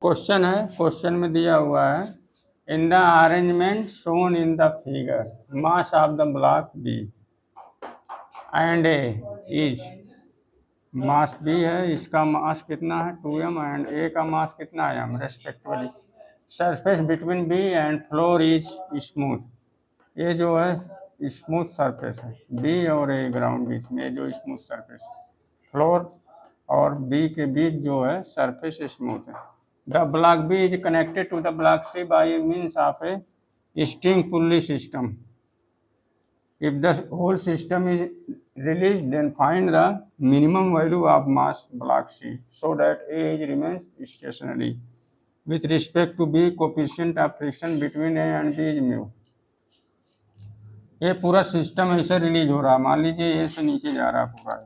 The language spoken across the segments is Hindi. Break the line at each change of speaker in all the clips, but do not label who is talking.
क्वेश्चन है, क्वेश्चन में दिया हुआ है in the arrangement shown in the figure mass of the block B and A is mass B है, इसका मास कितना है 2m एंड ए का मास कितना है m respectively. Surface between B and floor is smooth, ये जो है स्मूथ सरफेस है, बी और ए ग्राउंड बीच में जो स्मूथ सरफेस है, फ्लोर और बी के बीच जो है सरफेस स्मूथ है। The block B is connected to the block C by means of a string pulley system. If the whole system is released, then find the minimum value of mass block C so that A remains stationary. With respect to B, coefficient of friction between A and B is mu. ये पूरा सिस्टम ऐसे रिलीज हो रहा है, मान लीजिए ए से नीचे जा रहा है, पूरा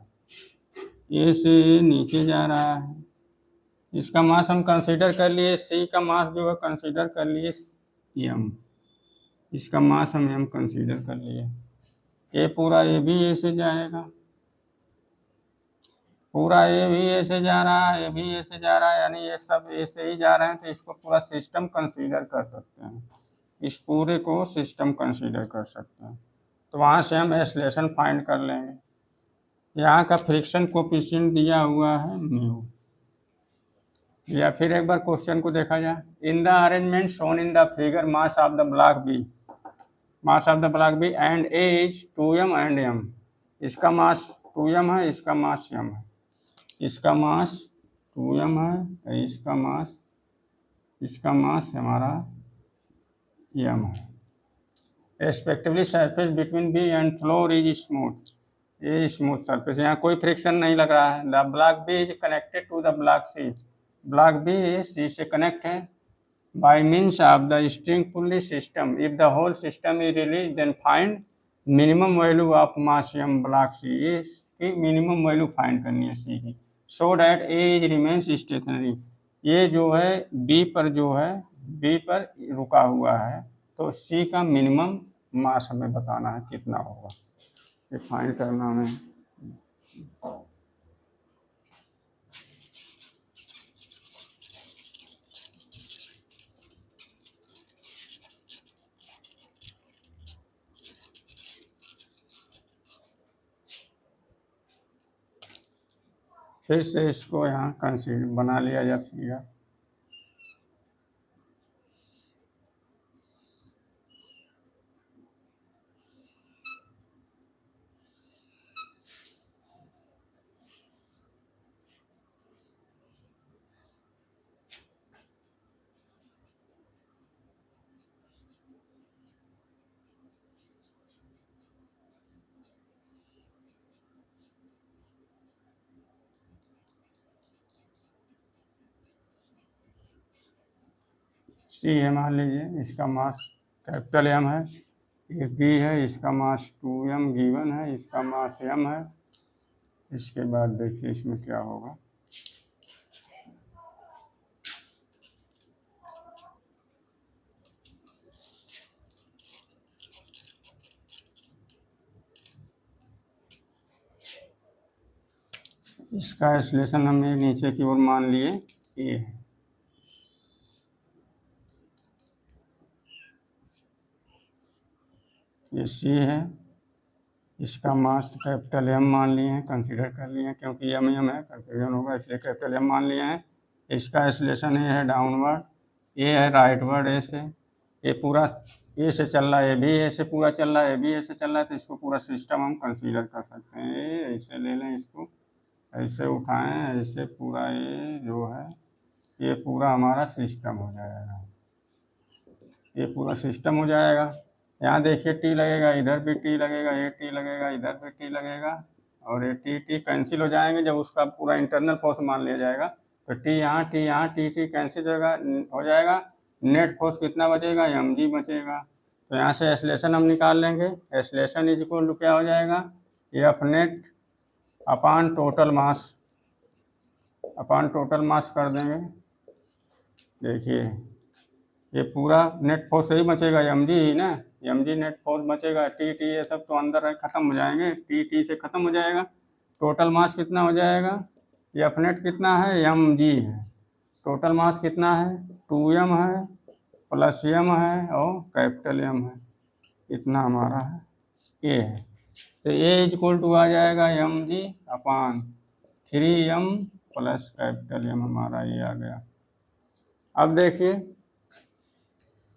ए से नीचे जा रहा है, इसका मास हम कंसीडर कर लिए, सी का मास जो है कंसीडर कर लिए m, इसका मास हम m कंसीडर कर लिए। ये पूरा ए भी ए से जाएगा, पूरा ए भी ए से जा रहा है, ए भी ए से जा रहा है, यानी ये सब ए से ही जा रहे हैं, तो इसको पूरा सिस्टम कंसीडर कर सकते हैं, इस पूरे को सिस्टम कंसीडर कर सकते हैं। तो वहाँ से हम एक्सेलरेशन फाइंड कर लेंगे। यहाँ का फ्रिक्शन कोएफिशिएंट दिया हुआ है म्यू। या फिर एक बार क्वेश्चन को देखा जाए, in the arrangement shown in the figure mass of the block B, mass of the block B and A is 2m and m, इसका मास 2m है, इसका मास m है, इसका मास 2m है, इसका मास हमारा m है। Respectively surface between B and floor is smooth, ये स्मूथ सरफेस, यहाँ कोई फ्रिक्शन नहीं लग रहा है। The block B is connected to the block C, block B C से कनेक्ट है by means of the string pulley system. If the whole system is released, then find minimum value of mass m block C, इसकी minimum value find करनी है C की, so that A remains stationary। ये जो है B पर जो है B पर रुका हुआ है, तो C का मिनिमम मास हमें बताना है कितना होगा, ये फाइंड करना हमें। फिर से इसको यहाँ कंसीडर बना लिया जा फिगर। सी है मान लीजिए, इसका मास कैपिटल M है, ये B है, इसका मास 2m गिवन है, इसका मास m है। इसके बाद देखिए इसमें क्या होगा, इसका एक्सेलरेशन हमने नीचे की ओर मान लिए A है, ये C है, इसका मास कैपिटल M मान लिए हैं, कंसीडर कर लिए हैं, क्योंकि m है, कंफ्यूजन होगा इसलिए कैपिटल M मान लिए हैं। इसका एक्सेलरेशन ये है डाउनवर्ड, ये है राइटवर्ड ए से, ये पूरा ए से चल रहा है, ये भी ए से पूरा चल रहा है, ये भी ए से चल रहा है, तो इसको पूरा सिस्टम हम कंसीडर कर सकते हैं। ये ऐसे ले लें, इसको ऐसे उठाएं, ऐसे पूरा ये जो है ये पूरा हमारा सिस्टम हो जाएगा, ये पूरा सिस्टम हो जाएगा। यहाँ देखिए टी लगेगा, इधर भी टी लगेगा, ये टी लगेगा, इधर भी टी लगेगा, और ये टी कैंसिल हो जाएंगे जब उसका पूरा इंटरनल फोर्स मान लिया जाएगा। तो टी यहाँ टी कैंसिल हो जाएगा, नेट फोर्स कितना बचेगा, mg बचेगा। तो यहाँ से एक्सेलरेशन हम निकाल लेंगे, एक्सेलरेशन इज इक्वल टू क्या हो जाएगा, F net upon total mass कर देंगे। देखिए ये पूरा नेट फोर्स ही बचेगा, mg ही ना, mg नेट फोर्स बचेगा, टी ये सब तो अंदर खत्म हो जाएंगे, टी से खत्म हो जाएगा। टोटल मास कितना हो जाएगा, एफ नेट कितना है, mg है, टोटल मास कितना है, 2m है प्लस m है और कैपिटल M है, इतना हमारा है A है। तो A इक्वल टू आ जाएगा mg/3m प्लस कैपिटल M, हमारा ये आ गया। अब देखिए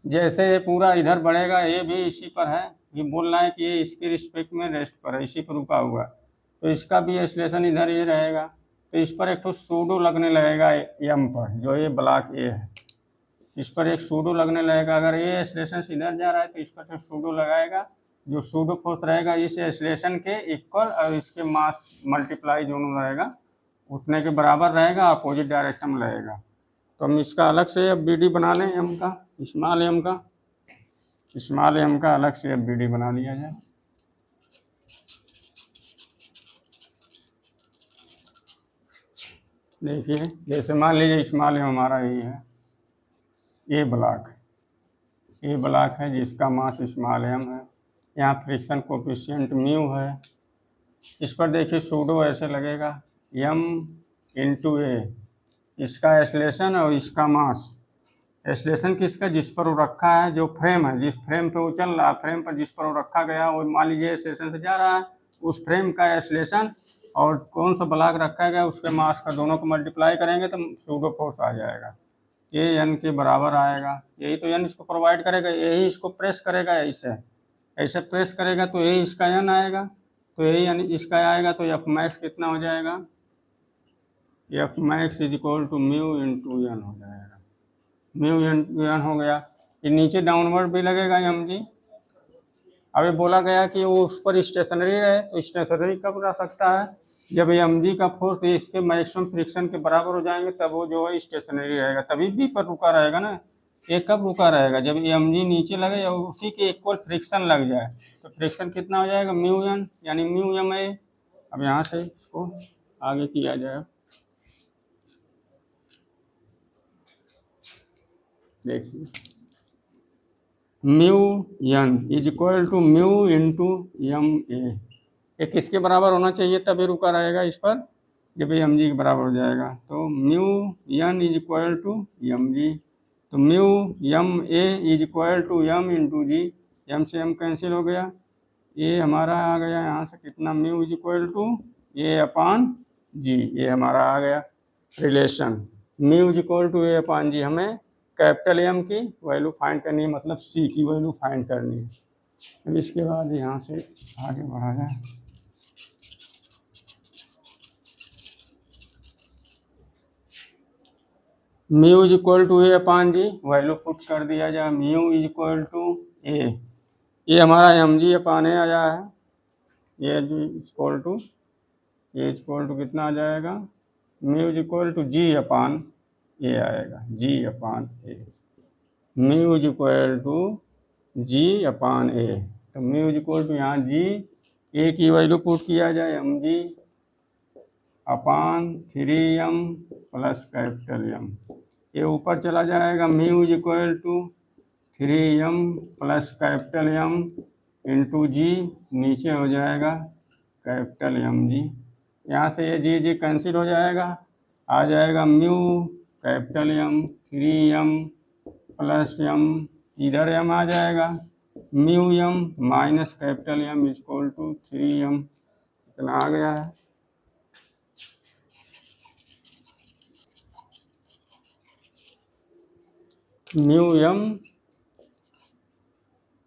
जैसे ये पूरा इधर बढ़ेगा, ये भी इसी पर है, ये बोल रहा है कि ये इसके रिस्पेक्ट में रेस्ट पर है, इसी पर रुका हुआ, तो इसका भी एक्सलेशन इधर ये रहेगा। तो इस पर एक तो सूडो लगने लगेगा M पर, जो ये ब्लॉक A है, इस पर एक सूडो लगने लगेगा। अगर ये एक्सलेशन इधर जा रहा है तो इस पर जो सूडो लगाएगा, जो सूडो फोर्स रहेगा इस एक्सलेशन के इक्वल और इसके मास मल्टीप्लाई दोनों रहेगा, उतने के बराबर रहेगा, अपोजिट डायरेक्शन में रहेगा। तो हम इसका अलग से अब BD बना लें M का, स्मॉल m का अलग से अब BD बना लिया जाए। देखिए जैसे मान लीजिए स्मॉल m हमारा यही है, ये ब्लॉक है जिसका मास स्मॉल m है, यहाँ फ्रिक्शन कोफिशिएंट म्यू है। इस पर देखिए सूडो ऐसे लगेगा m इंटू a, इसका एक्सलेशन और इसका मास। एक्सलेशन किसका, जिस पर वो रखा है, जो फ्रेम है, जिस फ्रेम पे वो चल रहा है, फ्रेम पर जिस पर वो रखा गया, वो मान लीजिए एक्सलेशन से जा रहा है, उस फ्रेम का एक्सलेशन और कौन सा ब्लॉक रखा गया उसके मास का, दोनों को मल्टीप्लाई करेंगे तो सूडो फोर्स आ जाएगा, ये n के बराबर आएगा। यही तो n इसको प्रोवाइड करेगा, यही इसको प्रेस करेगा, ऐसे प्रेस करेगा तो यही इसका n आएगा, तो यही n इसका आएगा। तो F मैक्स कितना हो जाएगा, F max is equal to mu into n हो जाएगा, म्यू इंटू n हो गया। ये नीचे डाउनवर्ड भी लगेगा mg। अभी बोला गया कि वो उस पर स्टेशनरी रहे, तो स्टेशनरी कब रह सकता है, जब mg का फोर्स इसके मैक्सिमम फ्रिक्शन के बराबर हो जाएंगे, तब वो जो है स्टेशनरी रहेगा, तभी B पर रुका रहेगा ना। ये कब रुका रहेगा, जब mg नीचे लगे या उसी के इक्वल फ्रिक्शन लग जाए, तो फ्रिक्शन कितना हो जाएगा, म्यू n, यानी म्यू ma। अब यहाँ से इसको आगे किया जाए, देखिए mu n is equal to mu into ma, ये किसके बराबर होना चाहिए, तभी रुका रहेगा इस पर, जब ये mg के बराबर हो जाएगा। तो mu n is equal to mg, तो mu ma is equal to m into g, m से m कैंसिल हो गया, ये हमारा आ गया यहाँ से कितना, mu is equal to a upon g, ये हमारा आ गया relation, mu is equal to a upon g. हमें कैपिटल M की वैल्यू फाइंड करनी है, मतलब C की वैल्यू फाइंड करनी है। अब इसके बाद यहाँ से आगे बढ़ा जाए, mu is equal to a upon g, value put कर दिया जाए, mu is equal to a, ये हमारा mg अपान a आया है, ये इक्वल टू कितना आ जाएगा, mu is equal to g upon a आएगा, g upon a, mu is equal to g upon a। तो म्यू इज इक्वल टू यहाँ g, a की वैल्यू पुट किया जाए mg अपान 3m प्लस कैपिटल M, ये ऊपर चला जाएगा, mu is equal to 3m plus capital M into g, नीचे हो जाएगा कैपिटल mg, यहाँ से ये जी कैंसिल हो जाएगा, आ जाएगा mu capital M 3m plus m, इधर m आ जाएगा, mu m minus capital M equal to 3m, इतना आ गया है। Mu m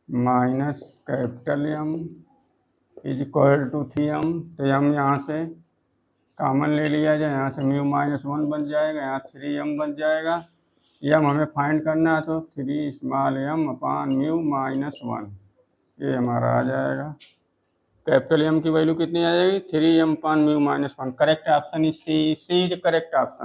minus capital M is equal to 3m, तो m यहाँ से कॉमन ले लिया जाए, यहाँ से म्यू माइनस 1 बन जाएगा, यहाँ 3m बन जाएगा, m हमें फाइंड करना है, तो 3 स्मॉल m अपान म्यू माइनस 1, ये हमारा आ जाएगा। कैपिटल M की वैल्यू कितनी आ जाएगी, 3m upon mu minus 1, correct option is C is correct option.